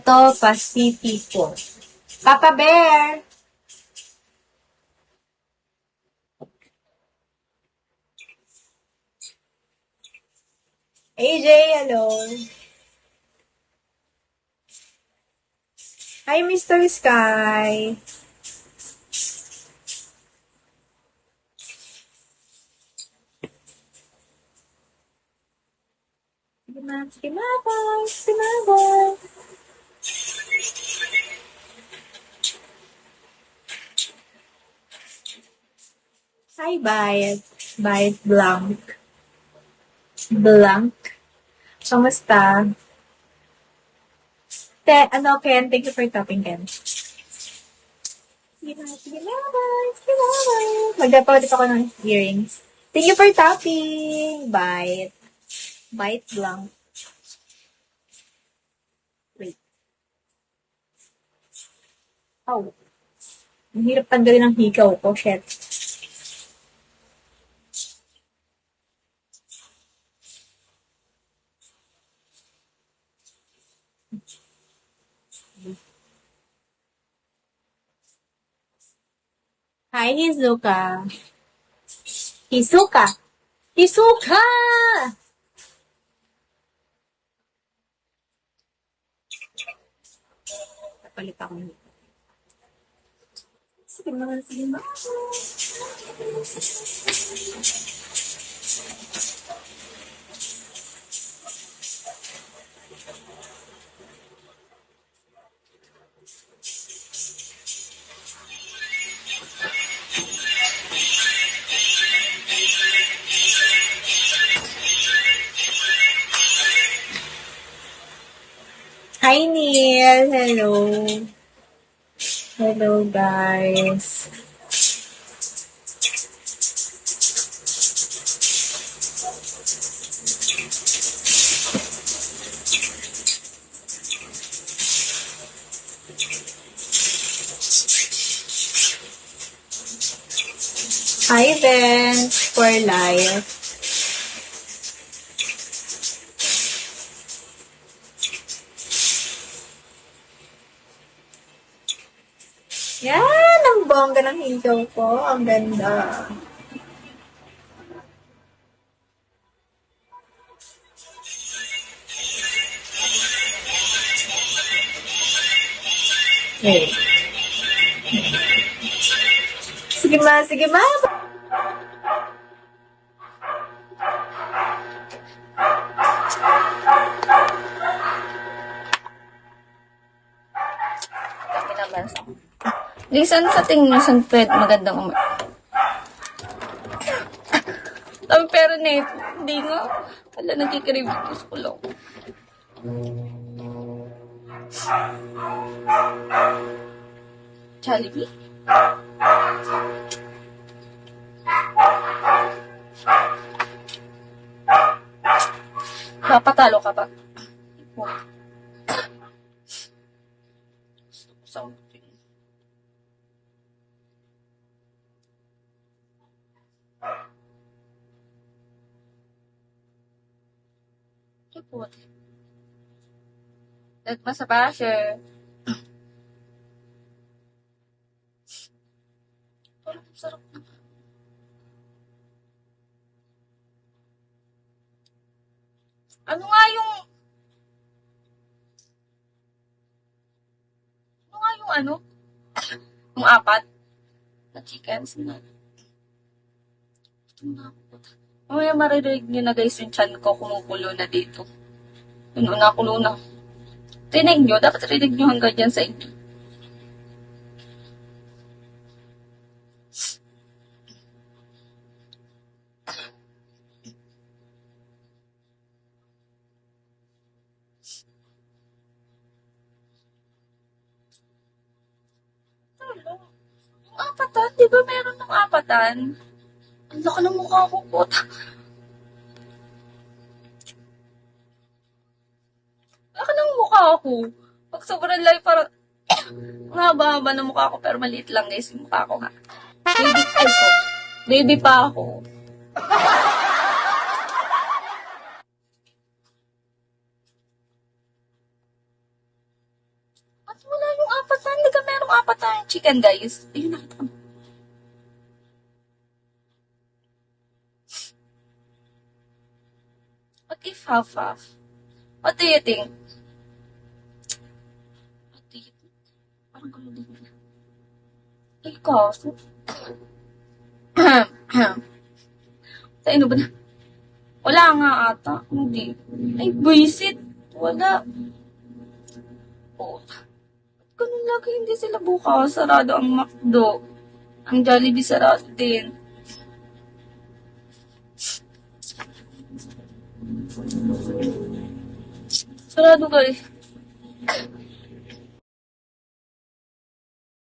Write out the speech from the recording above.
to Pacifico. Papa Bear! AJ, hello. Hi, Mr. Sky. Simabay. Hi, Bayet. Bayet Blanc. Blanc. Kamusta? Ken? Thank you for topping, Ken. Simabay. Magdapalit ako ng earrings. Thank you for topping. Bite. Bite Blanc. Wait. Oh. Ang hirap tanggalin ng hikaw ko. Shit. Hi, Hizuka. Hizuka! Hizuka! Napalit ako nito. Sige mga. Hi, Neil. Hello. Hello, guys. Hi, Vince, for life. Yan, ang bongga ng hikaw ko. Ang ganda. Wait. Sige ma. Kami naman. Lisan sa tingin nyo, saan pwede magandang pero net, hindi nga. Wala, nagkikiribitos ko lang. Jollibee? Papatalo ka ba? Something. Ipot. At masaba siya. Parang sarap na. Ano nga yung yung apat na chickens na. Ito na ako. Mamaya maririnig nyo na guys yung chan ko kumukulo na dito. Yun, nakulo na. Rinig nyo, dapat rinig nyo hanggang dyan sa inyo. Yung apatan, di ba meron ng apatan? Ang laki ng mukha ko, puta. Laki ng mukha ko. Pag sobrang live, parang ang haba-haba ng mukha ko, pero maliit lang guys yung mukha ko nga. Baby pa ako. apat na chicken, guys. Ayun, nakita ko. What if half-half? What do you think? What do you think? Parang gulo din. Ay, kaso. Tayo na ba na? Wala nga ata. Hindi. Ay, buisit. Wala. Oh. Ganun lagi hindi sila bukas. Sarado ang McDo. Ang Jollibee sarado din. Sarado guys.